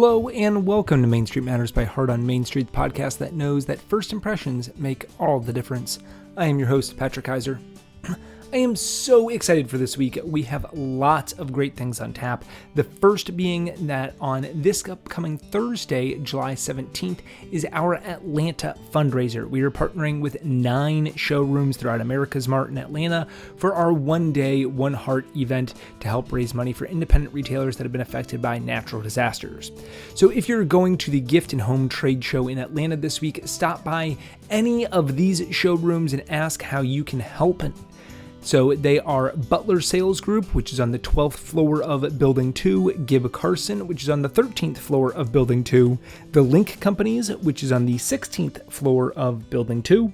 Hello and welcome to Main Street Matters by Heart on Main Street, the podcast that knows that first impressions make all the difference. I am your host, Patrick Keiser. I am so excited for this week. We have lots of great things on tap. The first being that on this upcoming Thursday, July 17th, is our Atlanta fundraiser. We are partnering with 9 showrooms throughout America's Mart in Atlanta for our One Day, One Heart event to help raise money for independent retailers that have been affected by natural disasters. So if you're going to the Gift and Home Trade Show in Atlanta this week, stop by any of these showrooms and ask how you can help. So they are Butler Sales Group, which is on the 12th floor of Building 2, Gibb Carson, which is on the 13th floor of Building 2, The Link Companies, which is on the 16th floor of Building 2,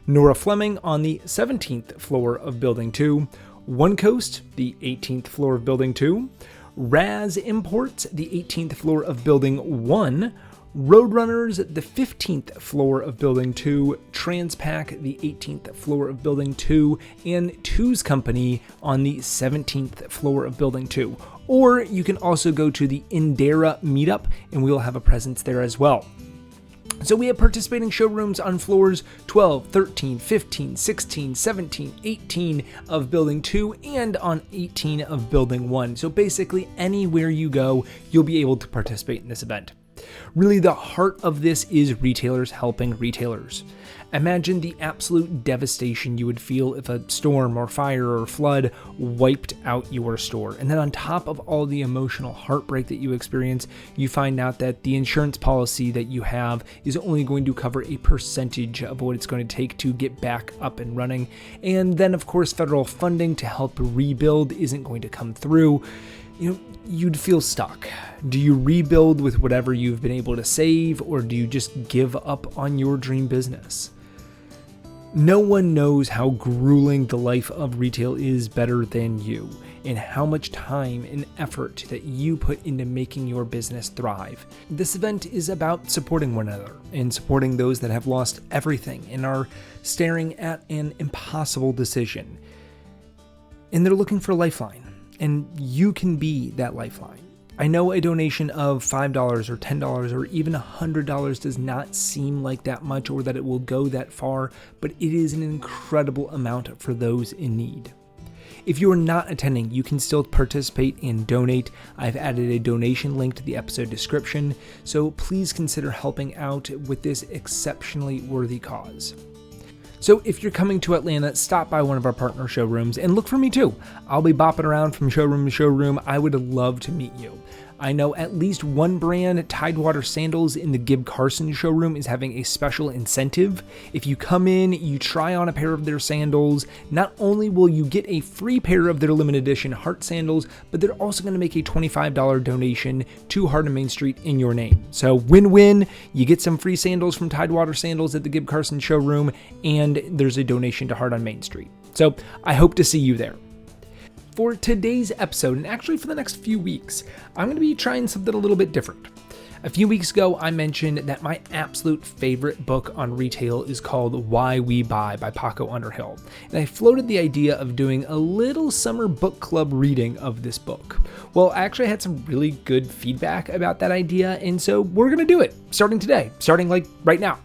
Nora Fleming on the 17th floor of Building 2, One Coast, the 18th floor of Building 2, Raz Imports, the 18th floor of Building 1, Roadrunners, the 15th floor of Building 2, Transpac, the 18th floor of Building 2, and Two's Company on the 17th floor of Building 2. Or you can also go to the Indera meetup, and we will have a presence there as well. So we have participating showrooms on floors 12, 13, 15, 16, 17, 18 of Building 2, and on 18 of Building 1. So basically, anywhere you go, you'll be able to participate in this event. Really, the heart of this is retailers helping retailers. Imagine the absolute devastation you would feel if a storm or fire or flood wiped out your store. And then on top of all the emotional heartbreak that you experience, you find out that the insurance policy that you have is only going to cover a percentage of what it's going to take to get back up and running. And then, of course, federal funding to help rebuild isn't going to come through. You'd feel stuck. Do you rebuild with whatever you've been able to save, or do you just give up on your dream business? No one knows how grueling the life of retail is better than you, and how much time and effort that you put into making your business thrive. This event is about supporting one another and supporting those that have lost everything and are staring at an impossible decision. And they're looking for a lifeline. And you can be that lifeline. I know a donation of $5 or $10 or even $100 does not seem like that much or that it will go that far, but it is an incredible amount for those in need. If you are not attending, you can still participate and donate. I've added a donation link to the episode description, so please consider helping out with this exceptionally worthy cause. So if you're coming to Atlanta, stop by one of our partner showrooms and look for me too. I'll be bopping around from showroom to showroom. I would love to meet you. I know at least one brand, Tidewater Sandals in the Gibb Carson showroom, is having a special incentive. If you come in, you try on a pair of their sandals, not only will you get a free pair of their limited edition Heart sandals, but they're also going to make a $25 donation to Heart on Main Street in your name. So win-win, you get some free sandals from Tidewater Sandals at the Gibb Carson showroom, and there's a donation to Heart on Main Street. So I hope to see you there. For today's episode, and actually for the next few weeks, I'm going to be trying something a little bit different. A few weeks ago, I mentioned that my absolute favorite book on retail is called Why We Buy by Paco Underhill, and I floated the idea of doing a little summer book club reading of this book. Well, I actually had some really good feedback about that idea, and so we're going to do it starting today, starting like right now.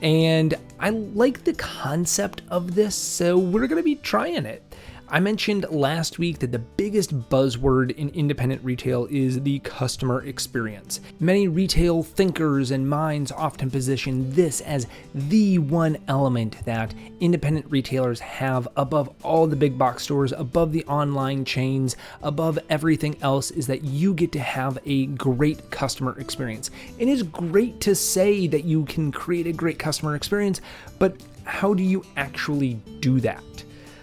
And I like the concept of this, so we're going to be trying it. I mentioned last week that the biggest buzzword in independent retail is the customer experience. Many retail thinkers and minds often position this as the one element that independent retailers have above all the big box stores, above the online chains, above everything else, is that you get to have a great customer experience. It is great to say that you can create a great customer experience, but how do you actually do that?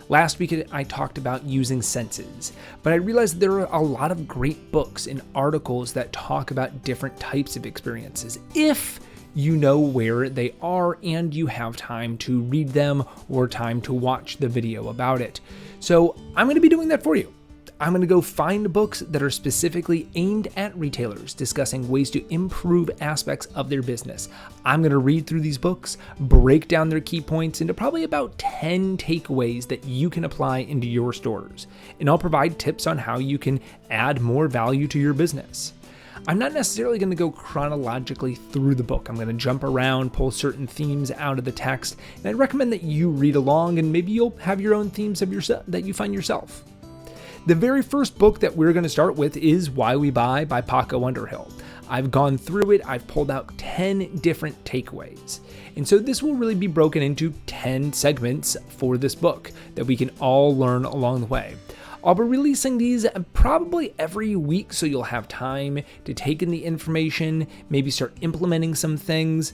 Last week, I talked about using senses, but I realized there are a lot of great books and articles that talk about different types of experiences, if you know where they are and you have time to read them or time to watch the video about it. So I'm going to be doing that for you. I'm going to go find books that are specifically aimed at retailers discussing ways to improve aspects of their business. I'm going to read through these books, break down their key points into probably about 10 takeaways that you can apply into your stores. And I'll provide tips on how you can add more value to your business. I'm not necessarily going to go chronologically through the book. I'm going to jump around, pull certain themes out of the text, and I'd recommend that you read along and maybe you'll have your own themes of yourself that you find yourself. The very first book that we're going to start with is Why We Buy by Paco Underhill. I've gone through it. I've pulled out 10 different takeaways. And so this will really be broken into 10 segments for this book that we can all learn along the way. I'll be releasing these probably every week, so you'll have time to take in the information, maybe start implementing some things.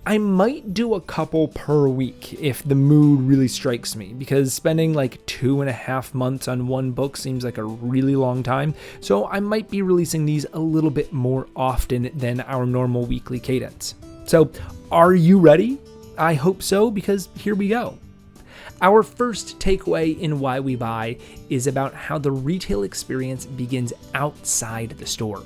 I might do a couple per week if the mood really strikes me, because spending like 2.5 months on one book seems like a really long time, so I might be releasing these a little bit more often than our normal weekly cadence. So, are you ready? I hope so, because here we go. Our first takeaway in Why We Buy is about how the retail experience begins outside the store.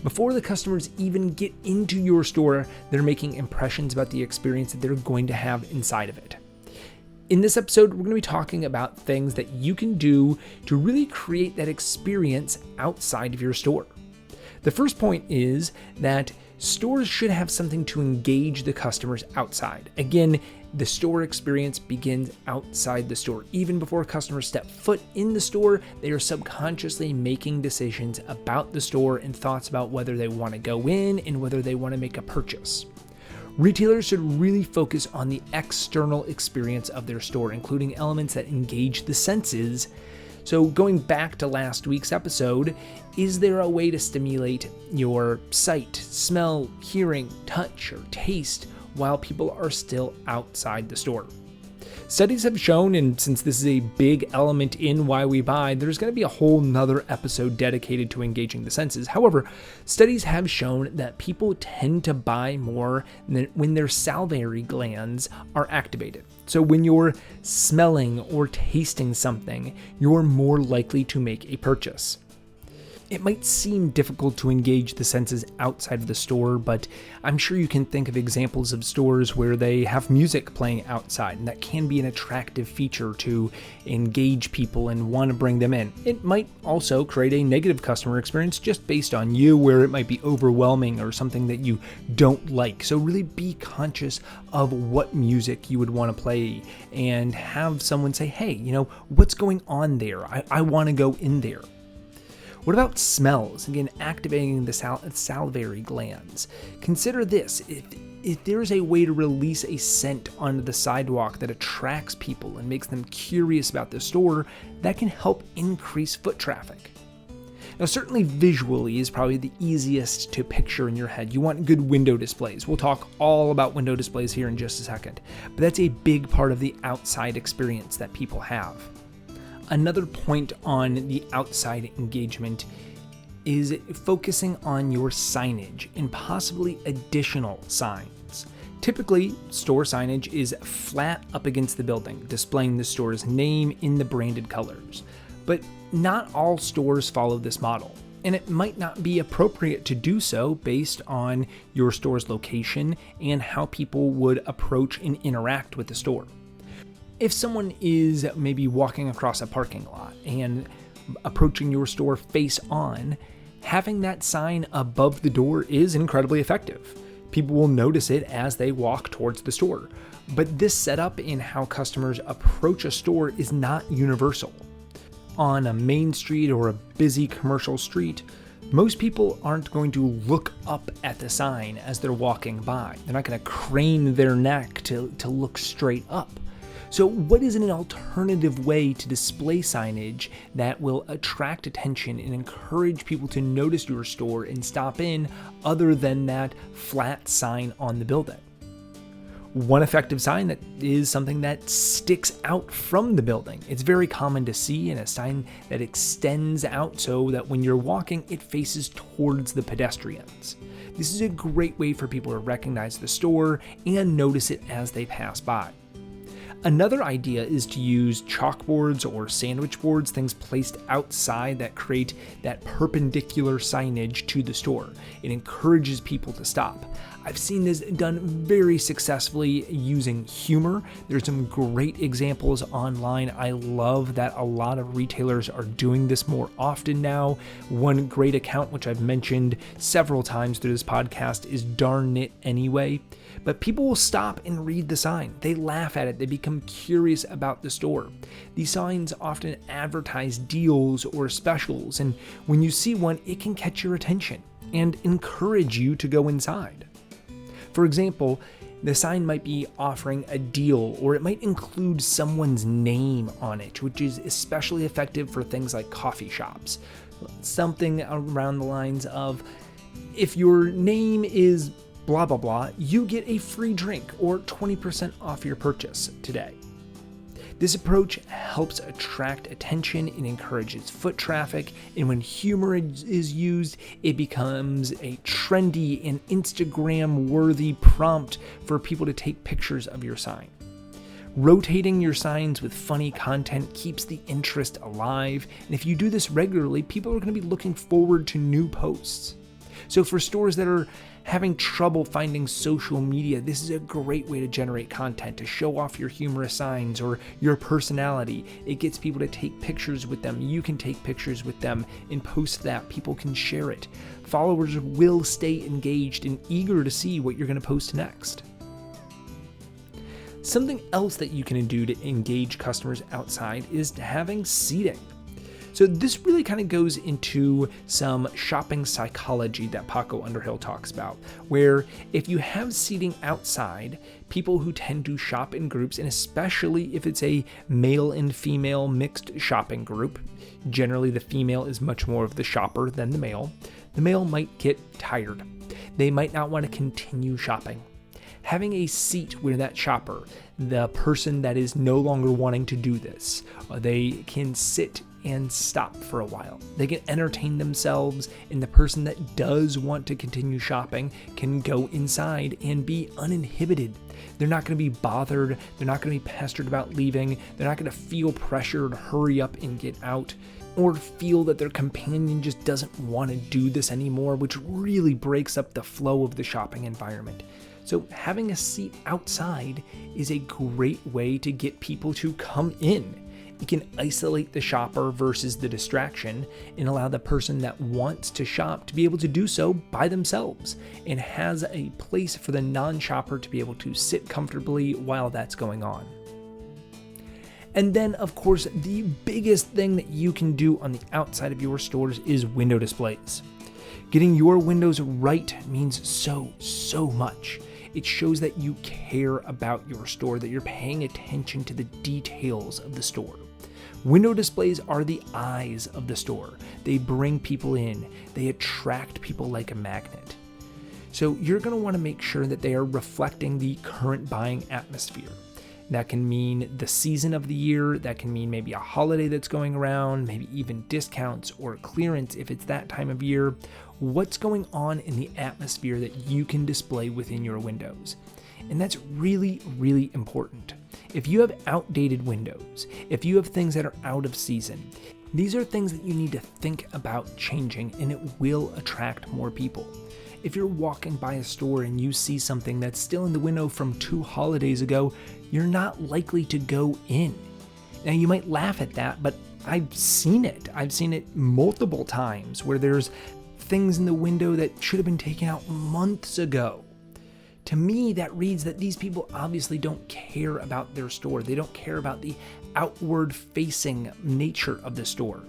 Before the customers even get into your store, they're making impressions about the experience that they're going to have inside of it. In this episode, we're going to be talking about things that you can do to really create that experience outside of your store. The first point is that stores should have something to engage the customers outside. Again, the store experience begins outside the store. Even before customers step foot in the store, they are subconsciously making decisions about the store and thoughts about whether they want to go in and whether they want to make a purchase. Retailers should really focus on the external experience of their store, including elements that engage the senses. So going back to last week's episode, is there a way to stimulate your sight, smell, hearing, touch, or taste while people are still outside the store? Studies have shown, and since this is a big element in Why We Buy, there's going to be a whole nother episode dedicated to engaging the senses. However, studies have shown that people tend to buy more when their salivary glands are activated. So when you're smelling or tasting something, you're more likely to make a purchase. It might seem difficult to engage the senses outside of the store, but I'm sure you can think of examples of stores where they have music playing outside, and that can be an attractive feature to engage people and want to bring them in. It might also create a negative customer experience just based on you, where it might be overwhelming or something that you don't like. So really be conscious of what music you would want to play and have someone say, hey, what's going on there? I want to go in there. What about smells? Again, activating the salivary glands. Consider this. If there's a way to release a scent onto the sidewalk that attracts people and makes them curious about the store, that can help increase foot traffic. Now, certainly visually is probably the easiest to picture in your head. You want good window displays. We'll talk all about window displays here in just a second, but that's a big part of the outside experience that people have. Another point on the outside engagement is focusing on your signage and possibly additional signs. Typically, store signage is flat up against the building, displaying the store's name in the branded colors. But not all stores follow this model, and it might not be appropriate to do so based on your store's location and how people would approach and interact with the store. If someone is maybe walking across a parking lot and approaching your store face on, having that sign above the door is incredibly effective. People will notice it as they walk towards the store. But this setup in how customers approach a store is not universal. On a main street or a busy commercial street, most people aren't going to look up at the sign as they're walking by. They're not going to crane their neck to look straight up. So what is an alternative way to display signage that will attract attention and encourage people to notice your store and stop in other than that flat sign on the building? One effective sign that is something that sticks out from the building. It's very common to see in a sign that extends out so that when you're walking, it faces towards the pedestrians. This is a great way for people to recognize the store and notice it as they pass by. Another idea is to use chalkboards or sandwich boards, things placed outside that create that perpendicular signage to the store. It encourages people to stop. I've seen this done very successfully using humor. There's some great examples online. I love that a lot of retailers are doing this more often now. One great account, which I've mentioned several times through this podcast, is Darn It Anyway. But people will stop and read the sign. They laugh at it. They become curious about the store. These signs often advertise deals or specials, and when you see one, it can catch your attention and encourage you to go inside. For example, the sign might be offering a deal, or it might include someone's name on it, which is especially effective for things like coffee shops. Something around the lines of, if your name is blah, blah, blah, you get a free drink or 20% off your purchase today. This approach helps attract attention and encourages foot traffic, and when humor is used, it becomes a trendy and Instagram-worthy prompt for people to take pictures of your sign. Rotating your signs with funny content keeps the interest alive, and if you do this regularly, people are going to be looking forward to new posts. So for stores that are having trouble finding social media, this is a great way to generate content, to show off your humorous signs or your personality. It gets people to take pictures with them. You can take pictures with them and post that. People can share it. Followers will stay engaged and eager to see what you're going to post next. Something else that you can do to engage customers outside is having seating. So this really kind of goes into some shopping psychology that Paco Underhill talks about, where if you have seating outside, people who tend to shop in groups, and especially if it's a male and female mixed shopping group, generally the female is much more of the shopper than the male might get tired. They might not want to continue shopping. Having a seat where that shopper, the person that is no longer wanting to do this, they can sit and stop for a while. They can entertain themselves, and the person that does want to continue shopping can go inside and be uninhibited. They're not going to be bothered. They're not going to be pestered about leaving. They're not going to feel pressure to hurry up and get out, or feel that their companion just doesn't want to do this anymore, which really breaks up the flow of the shopping environment. So having a seat outside is a great way to get people to come in. It can isolate the shopper versus the distraction and allow the person that wants to shop to be able to do so by themselves, and has a place for the non-shopper to be able to sit comfortably while that's going on. And then, of course, the biggest thing that you can do on the outside of your stores is window displays. Getting your windows right means so much. It shows that you care about your store, that you're paying attention to the details of the store. Window displays are the eyes of the store. They bring people in. They attract people like a magnet. So you're going to want to make sure that they are reflecting the current buying atmosphere. That can mean the season of the year. That can mean maybe a holiday that's going around, maybe even discounts or clearance if it's that time of year. What's going on in the atmosphere that you can display within your windows? And that's really, really important. If you have outdated windows, if you have things that are out of season, these are things that you need to think about changing, and it will attract more people. If you're walking by a store and you see something that's still in the window from 2 holidays ago, you're not likely to go in. Now, you might laugh at that, but I've seen it. I've seen it multiple times where there's things in the window that should have been taken out months ago. To me, that reads that these people obviously don't care about their store. They don't care about the outward-facing nature of the store.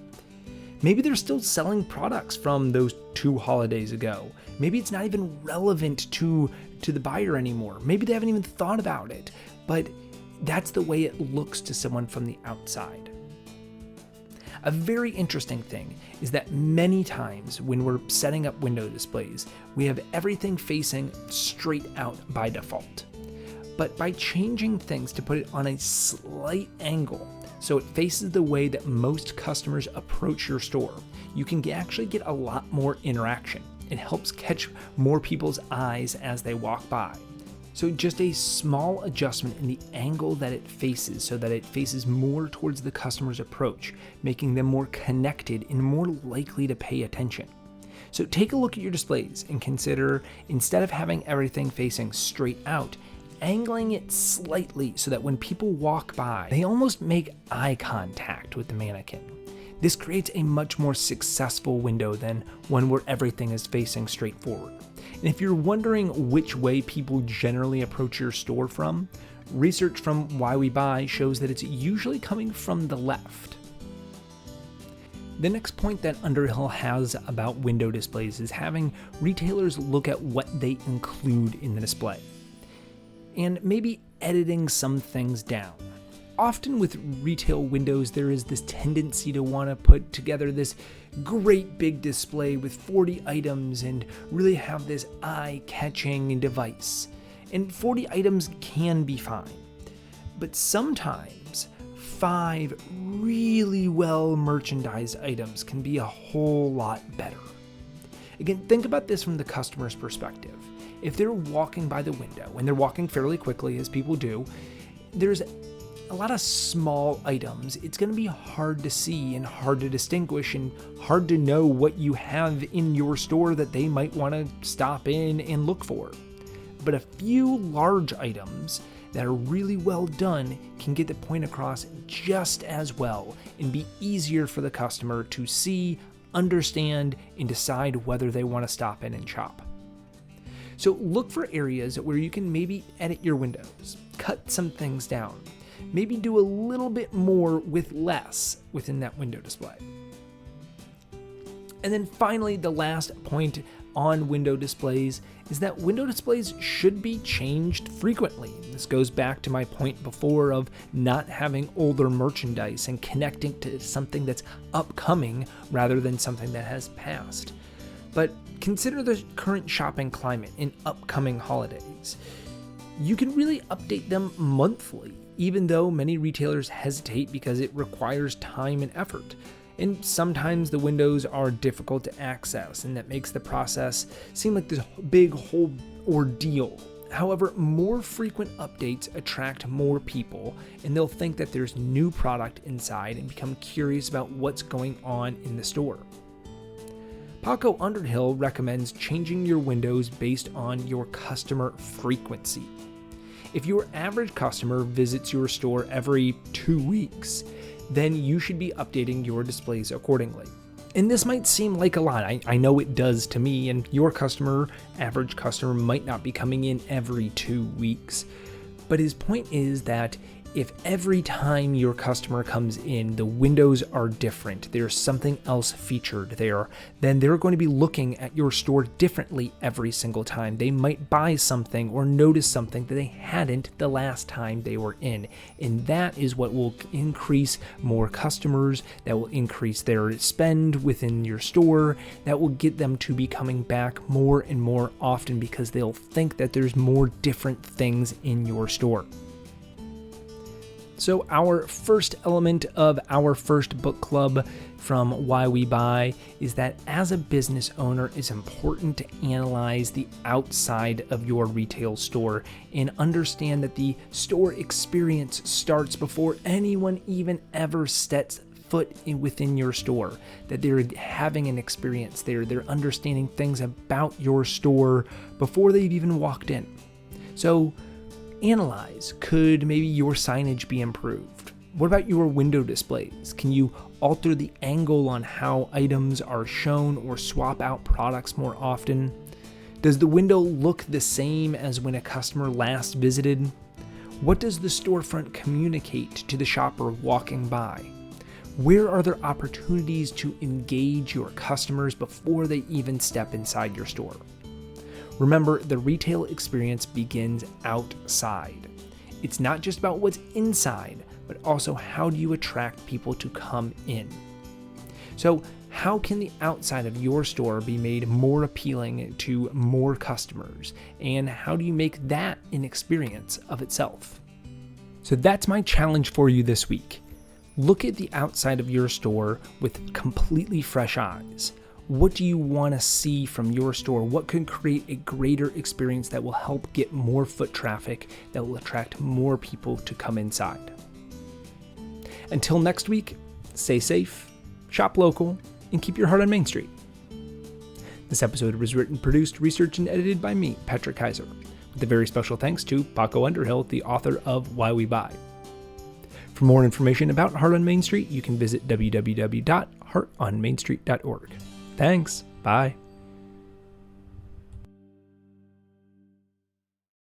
Maybe they're still selling products from those 2 holidays ago. Maybe it's not even relevant to the buyer anymore. Maybe they haven't even thought about it, but that's the way it looks to someone from the outside. A very interesting thing is that many times when we're setting up window displays, we have everything facing straight out by default. But by changing things to put it on a slight angle, so it faces the way that most customers approach your store, you can actually get a lot more interaction. It helps catch more people's eyes as they walk by. So just a small adjustment in the angle that it faces so that it faces more towards the customer's approach, making them more connected and more likely to pay attention. So take a look at your displays and consider, instead of having everything facing straight out, angling it slightly so that when people walk by, they almost make eye contact with the mannequin. This creates a much more successful window than one where everything is facing straight forward. And if you're wondering which way people generally approach your store from, research from Why We Buy shows that it's usually coming from the left. The next point that Underhill has about window displays is having retailers look at what they include in the display, and maybe editing some things down. Often with retail windows, there is this tendency to want to put together this great big display with 40 items and really have this eye-catching device. And 40 items can be fine, but sometimes 5 really well merchandised items can be a whole lot better. Again, think about this from the customer's perspective. If they're walking by the window, and they're walking fairly quickly as people do, there's a lot of small items. It's going to be hard to see and hard to distinguish and hard to know what you have in your store that they might want to stop in and look for. But a few large items that are really well done can get the point across just as well and be easier for the customer to see, understand, and decide whether they want to stop in and shop. So look for areas where you can maybe edit your windows, cut some things down, maybe do a little bit more with less within that window display. And then finally, the last point on window displays is that window displays should be changed frequently. This goes back to my point before of not having older merchandise and connecting to something that's upcoming rather than something that has passed. But consider the current shopping climate in upcoming holidays. You can really update them monthly, even though many retailers hesitate because it requires time and effort. And sometimes the windows are difficult to access, and that makes the process seem like this big whole ordeal. However, more frequent updates attract more people, and they'll think that there's new product inside and become curious about what's going on in the store. Paco Underhill recommends changing your windows based on your customer frequency. If your average customer visits your store every 2 weeks, then you should be updating your displays accordingly. And this might seem like a lot. I know it does to me, and your average customer might not be coming in every 2 weeks. But his point is that if every time your customer comes in, the windows are different, there's something else featured there, then they're going to be looking at your store differently every single time. They might buy something or notice something that they hadn't the last time they were in. And that is what will increase more customers, that will increase their spend within your store, that will get them to be coming back more and more often because they'll think that there's more different things in your store. So our first element of our first book club from Why We Buy is that as a business owner, it's important to analyze the outside of your retail store and understand that the store experience starts before anyone even ever sets foot within your store, that they're having an experience there, they're understanding things about your store before they've even walked in. So analyze, could maybe your signage be improved? What about your window displays? Can you alter the angle on how items are shown or swap out products more often? Does the window look the same as when a customer last visited? What does the storefront communicate to the shopper walking by? Where are there opportunities to engage your customers before they even step inside your store? Remember, the retail experience begins outside. It's not just about what's inside, but also how do you attract people to come in. So how can the outside of your store be made more appealing to more customers? And how do you make that an experience of itself? So that's my challenge for you this week. Look at the outside of your store with completely fresh eyes. What do you want to see from your store? What can create a greater experience that will help get more foot traffic, that will attract more people to come inside? Until next week, stay safe, shop local, and keep your heart on Main Street. This episode was written, produced, researched, and edited by me, Patrick Keiser, with a very special thanks to Paco Underhill, the author of Why We Buy. For more information about Heart on Main Street, you can visit www.heartonmainstreet.org. Thanks. Bye.